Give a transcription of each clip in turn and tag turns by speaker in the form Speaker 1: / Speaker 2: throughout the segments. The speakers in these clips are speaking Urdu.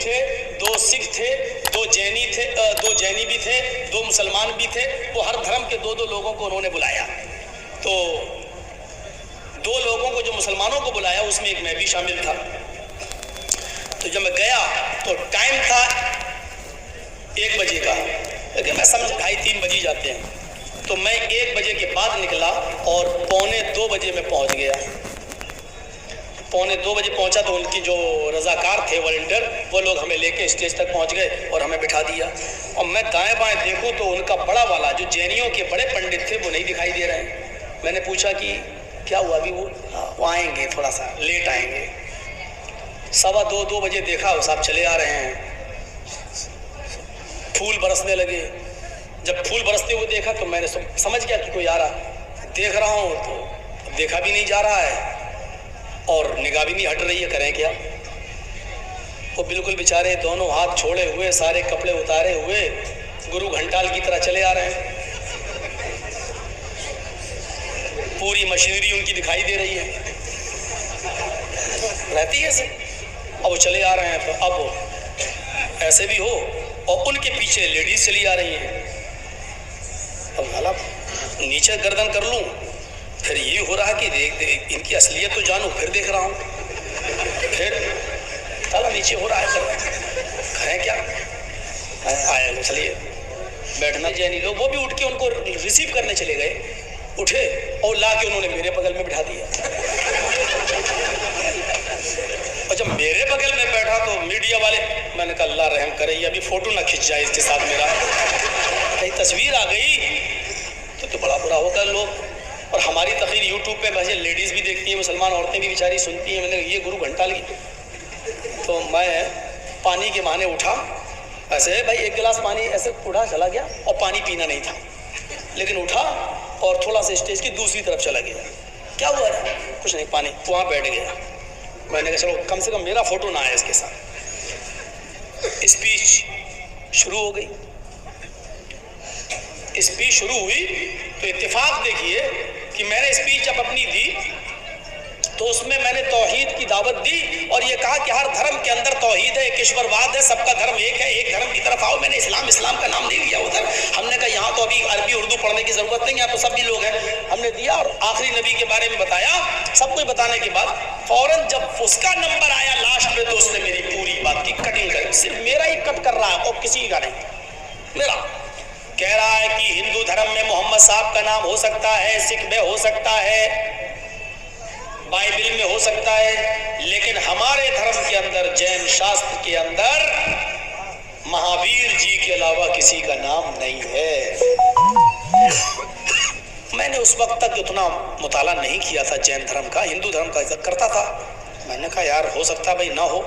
Speaker 1: تھے، 2 سکھ تھے، 2 جینی تھے، 2 جینی بھی تھے، 2 مسلمان بھی تھے. وہ ہر دھرم کے 2 لوگوں کو انہوں نے بلایا. تو 2 لوگوں کو جو مسلمانوں کو بلایا اس میں ایک میں بھی شامل تھا. تو جب میں گیا تو ٹائم تھا 1 بجے کا، لیکن میں سمجھ 2:30-3 بجے جاتے ہیں. تو میں 1 بجے کے بعد نکلا اور 1:45 بجے میں پہنچ گیا. 1:45 بجے پہنچا تو ان کی جو رضاکار تھے والنٹیئر وہ لوگ ہمیں لے کے اسٹیج تک پہنچ گئے اور ہمیں بٹھا دیا. اور میں دائیں بائیں دیکھوں تو ان کا بڑا والا جو جینیوں کے بڑے پنڈت تھے وہ نہیں دکھائی دے رہے ہیں. میں نے پوچھا کہ کیا ہوا ابھی؟ وہ آئیں گے، تھوڑا سا لیٹ آئیں گے. 2:15 بجے دیکھا وہ صاحب چلے آ رہے ہیں. پھول برسنے لگے. جب پھول برستے ہوئے دیکھا تو میں نے سمجھ گیا کہ کوئی آ رہا. دیکھ رہا ہوں تو دیکھا بھی نہیں جا رہا ہے اور نگاہ بھی نہیں ہٹ رہی ہے، کریں کیا. وہ بالکل بیچارے دونوں ہاتھ چھوڑے ہوئے، سارے کپڑے اتارے ہوئے گرو گھنٹال کی طرح چلے آ رہے ہیں. پوری مشینری ان کی دکھائی دے رہی ہے، رہتی ہے ایسے. اب وہ چلے آ رہے ہیں تو اب ایسے بھی ہو اور ان کے پیچھے لیڈیز چلی آ رہی ہیں. اب حالا نیچے گردن کر لوں، پھر یہ ہو رہا کہ دیکھ ان کی اصلیت تو جانوں، پھر دیکھ رہا ہوں، پھر تالا نیچے ہو رہا ہے. کریں کیا؟ آئے چلیے بیٹھنا. جینی لوگ وہ بھی اٹھ کے ان کو ریسیو کرنے چلے گئے. اٹھے اور لا کے انہوں نے میرے بغل میں بٹھا دیا. اور جب میرے بغل میں بیٹھا تو میڈیا والے، میں نے کہا اللہ رحم کرے یہ ابھی فوٹو نہ کھنچ جائے اس کے ساتھ میرا، کہیں تصویر آ گئی تو بڑا برا ہوگا لوگ. اور ہماری تقریر یوٹیوب پہ بھائی لیڈیز بھی دیکھتی ہیں، مسلمان عورتیں بھی بیچاری سنتی ہیں. میں نے یہ گرو گھنٹال کی. تو میں پانی کے بہانے اٹھا، ایسے بھائی 1 گلاس پانی ایسے اٹھا چلا گیا اور پانی پینا نہیں تھا، لیکن اٹھا اور تھوڑا سا اسٹیج کی دوسری طرف چلا گیا. کیا ہوا ہے؟ کچھ نہیں، پانی. وہاں بیٹھ گیا. میں نے کہا چلو کم سے کم میرا فوٹو نہ آئے اس کے ساتھ. اسپیچ شروع ہو گئی. اسپیچ شروع ہوئی تو اتفاق دیکھیے کہ میں نے اسپیچ جب اپنی دی تو اس میں نے توحید کی دعوت دی اور یہ کہا کہ ہر دھرم کے اندر توحید ہے، ایک ایشور واد ہے، سب کا دھرم ایک ہے، ایک دھرم کی طرف آؤ. میں نے اسلام کا نام نہیں لیا ادھر. ہم نے کہا یہاں تو ابھی عربی اردو پڑھنے کی ضرورت نہیں، یہاں تو سب بھی لوگ ہیں. ہم نے دیا اور آخری نبی کے بارے میں بتایا. سب کچھ بتانے کے بعد فوراً جب اس کا نمبر آیا لاسٹ پہ تو اس نے میری پوری بات کی کٹنگ کری. صرف میرا ہی کٹ کر رہا ہے اور کسی کا نہیں. میرا کہہ رہا ہے کہ ہندو دھرم میں محمد صاحب کا نام ہو سکتا ہے، سکھ میں ہو سکتا ہے، بائبل میں ہو سکتا ہے، لیکن ہمارے دھرم کے اندر جین شاستر کے اندر مہاویر جی کے علاوہ کسی کا نام نہیں ہے. میں نے اس وقت تک اتنا مطالعہ نہیں کیا تھا جین دھرم کا، ہندو دھرم کا کرتا تھا. میں نے کہا یار ہو سکتا بھائی نہ ہو،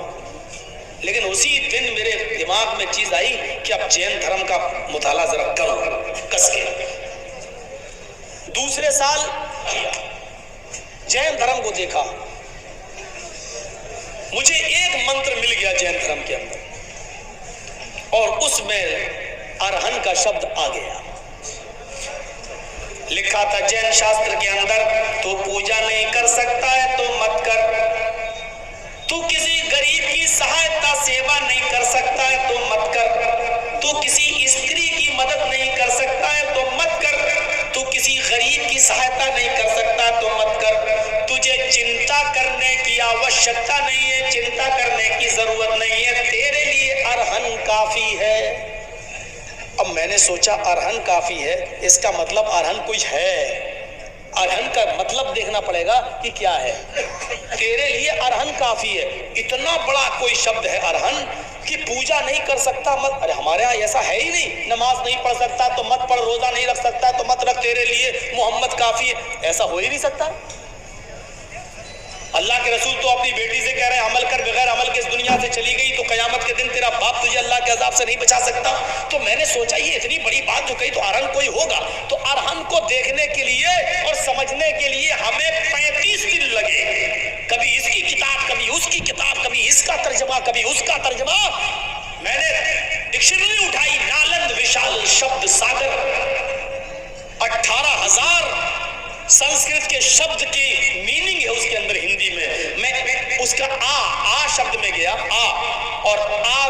Speaker 1: لیکن اسی دن میرے دماغ میں چیز آئی کہ اب جین دھرم کا مطالعہ ذرا کرو کس کے. دوسرے سال جین دھرم کو دیکھا، مجھے ایک منتر مل گیا جین دھرم کے اندر اور اس میں ارہن کا شبد آ گیا. لکھا تھا جین شاستر کے اندر تو پوجا نہیں کر سکتا ہے تو مت کر، تو کسی غریب کی سہایتا سیوا نہیں کر سکتا ہے تو مت کر، تو کسی استری کی مدد نہیں کر سکتا ہے تو مت کر، تو کسی غریب کی سہایتا نہیں کر سکتا تو مت کر. تجھے چنتا کرنے کی آوشکتا نہیں ہے، چنتا کرنے کی ضرورت نہیں ہے، تیرے لیے ارہن کافی ہے. اب میں نے سوچا ارہن کافی ہے، اس کا مطلب ارہن کچھ ہے. ارہن کا مطلب دیکھنا پڑے گا کہ کیا ہے. تیرے لیے ارہن کافی ہے، اتنا بڑا کوئی شبد ہے ارہن کہ پوجا نہیں کر سکتا مت. ارے ہمارے ہاں ایسا ہے ہی نہیں، نماز نہیں پڑھ سکتا تو مت پڑھ، روزہ نہیں رکھ سکتا تو مت رکھ، تیرے لیے محمد کافی ہے. ایسا ہو ہی نہیں سکتا. اللہ کے رسول تو اپنی بیٹی سے کہہ رہے ہیں عمل کر، بغیر عمل کے اس دنیا سے چلی گئی تو قیامت کے دن تیرا باپ تجھے اللہ کے عذاب سے نہیں بچا سکتا. تو میں نے سوچا یہ اتنی بڑی بات جو کہی تو ارہن کوئی ہوگا. تو ارہن کو دیکھنے کے لیے اور سمجھنے کے لیے ہمیں 35 دن لگے. کبھی اس کی کتاب، کبھی اس کی کتاب، کبھی اس کا ترجمہ، کبھی اس کا ترجمہ. میں نے ڈکشنری اٹھائی، نالند وشال شبد ساگر، 18,000 سنسکرت کے شبد کی میننگ ہے اس کے اندر ہندی میں. میں اس کا آ شبد میں گیا، آ، اور آ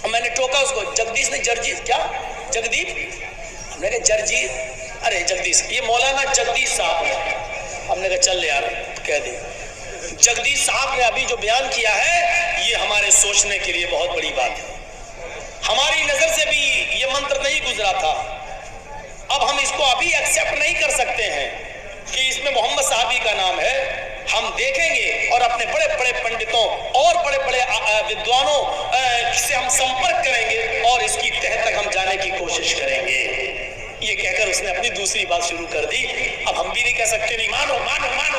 Speaker 1: اور میں نے ٹوکا اس کو, جگدیش نے جرجیت کیا جگدیپ, ہم نے کہا جرجیت, ارے جگدیش, یہ مولانا جگدیش صاحب نے. ہم نے کہا چل یار کہہ دے. جگدیش صاحب نے ابھی جو بیان کیا ہے یہ ہمارے سوچنے کے لیے بہت بڑی بات ہے. ہماری نظر سے بھی یہ منتر نہیں گزرا تھا. اب ہم اس کو ابھی ایکسیپٹ نہیں کر سکتے ہیں کہ اس میں محمد صحابی کا نام ہے. ہم دیکھیں گے اور اپنے بڑے بڑے پنڈتوں اور بڑے بڑے ودوانوں سے ہم سمپرک کریں گے اور اس کی تہ تک ہم جانے کی کوشش کریں گے. یہ کہہ کر اس نے اپنی دوسری بات شروع کر دی. اب ہم بھی نہیں کہہ سکتے نہیں مانو مانو مانو,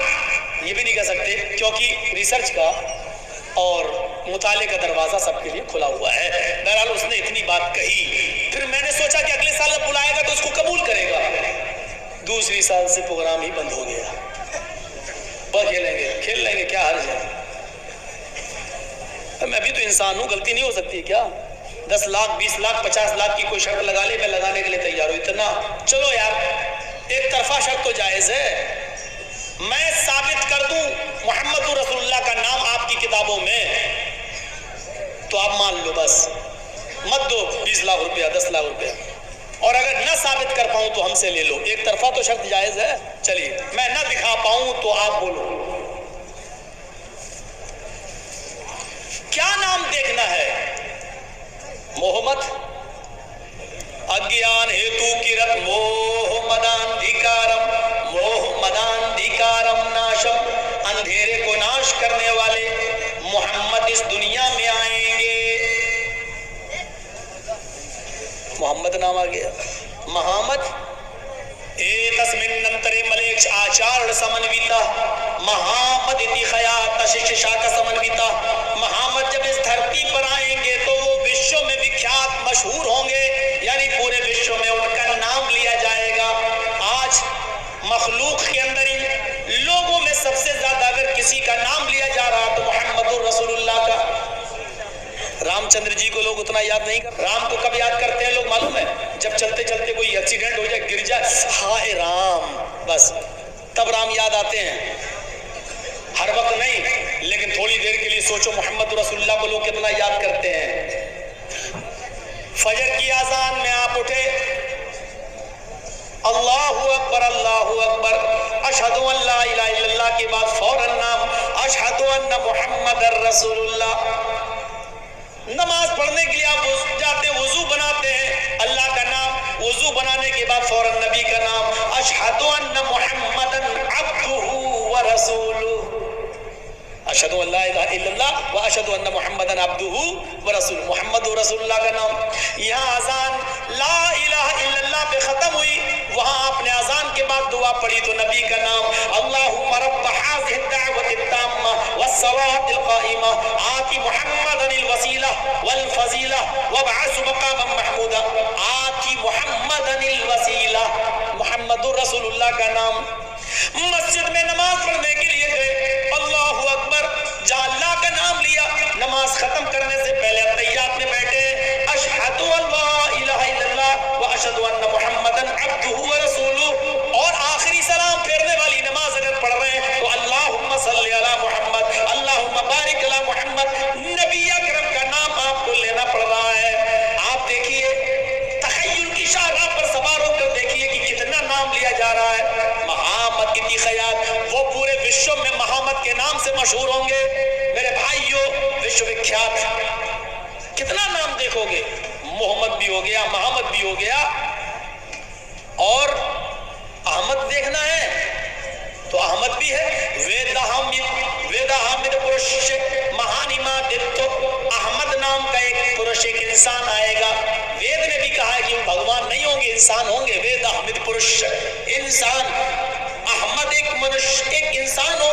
Speaker 1: یہ بھی نہیں کہہ سکتے کیونکہ ریسرچ کا اور مطالعے کا دروازہ سب کے لیے کھلا ہوا ہے. بہرحال اس نے اتنی بات کہی. پھر میں نے سوچا کہ اگلے سال جب بلائے گا تو اس کو قبول کرے گا. دوسری سال سے پروگرام ہی بند ہو گیا. کھیل لیں گے کیا حرج ہے. میں بھی تو انسان ہوں, غلطی نہیں ہو سکتی کیا. 10 لاکھ 20 لاکھ 50 لاکھ کی کوئی شرط لگا لے, میں لگانے کے لیے تیار ہوں. اتنا چلو یار ایک طرفہ شرط تو جائز ہے. میں ثابت کر دوں محمد رسول اللہ کا نام آپ کی کتابوں میں تو آپ مان لو, بس مت دو 20 لاکھ روپیہ 10 لاکھ روپیہ. اور اگر نہ ثابت کر پاؤں تو ہم سے لے لو. ایک طرفہ تو شرط جائز ہے. چلیے میں نہ دکھا پاؤں تو آپ بولو کیا نام دیکھنا ہے. محمد اگیان ہیتو کرت موہمدان دھیکارم موہمدان دھیکارم ناشم, اندھیرے کو ناش کرنے والے محمد اس دنیا میں آئیں گے. محمد نام آ گیا. محمد ایتسمن ننترے ملیکش آچار سمنویتا محمد اتی خیات شششاک سمنویتا. محمد جب اس دھرتی پر آئیں گے تو وہ وشو میں وکھیات مشہور ہوں گے, یعنی پورے وشو میں ان کا نام لیا جائے گا. آج مخلوق کے اندر ہی لوگوں میں سب سے زیادہ اگر کسی کا نام لیا جا رہا تو محمد رسول اللہ کا. رام چندر جی کو لوگ اتنا یاد نہیں کرتے. رام کو کب یاد کرتے ہیں لوگ معلوم ہے؟ جب چلتے چلتے کوئی ایکسیڈنٹ ہو جائے, گر جائے, ہائے رام, بس تب رام یاد آتے ہیں. ہر وقت نہیں, لیکن تھوڑی دیر کے لیے سوچو محمد رسول اللہ کو لوگ کتنا یاد کرتے ہیں. فجر کی اذان میں آپ اٹھے, اللہ اکبر اللہ اکبر, اشہد ان لا الہ الا اللہ کے بعد فوراً نام اشہد ان محمد رسول اللہ. نماز پڑھنے کے لیے آپ جاتے ہیں, وضو بناتے ہیں, اللہ کا نام, وضو بنانے کے بعد فوراً نبی کا نام اشہد ان محمدًا عبدہ ورسولہ. اشہد ان لا الہ الا اللہ و اشہد ان محمدًا عبدہ ورسولہ. محمد رسول اللہ کا نام. یہاں اذان لا الہ الا اللہ پہ ختم ہوئی, وہاں آپ نے اذان کے بعد دعا پڑھی تو نبی کا نام اللہم رب هذه الدعوة التامة والصلاة القائمة آت محمدا الوسیلہ والفضیلہ وابعثه مقاما محمودا. آت محمدا الوسیلہ, محمد رسول اللہ کا نام. مسجد میں نماز پڑھنے کے لیے گئے, اللہ اکبر, جہاں اللہ کا نام لیا, نماز ختم کرنے سے پہلے تحیات میں بیٹھے اشہد ان لا الہ الا اللہ و اشہد ان محمدًا عبدہ ورسولہ, اور آخری سلام پھیرنے والی نماز اگر پڑھ رہے ہیں تو اللہم صلی علی محمد اللہم بارک علی محمد, نبی اکرم کا نام آپ کو لینا پڑ رہا ہے. آپ دیکھیے تخیل کی شاہراہ پر سوار ہو کر دیکھیے کہ کتنا نام لیا جا رہا ہے. محمد کی خیات, وہ پورے وشو میں محمد کے نام سے مشہور ہوں گے. میرے بھائیو, وشو وکھیات, کتنا نام دیکھو گے. محمد بھی ہو گیا, محمد بھی ہو گیا, اور احمد دیکھنا ہے تو احمد بھی ہے. ویداہامد پرش مہانیما دتو, احمد نام کا ایک پرش, ایک انسان آئے گا. وید نے بھی کہا ہے کہ بھگوان نہیں ہوں گے, انسان ہوں گے. ویداہامد پرش, انسان. احمد ایک منش, ایک انسان ہو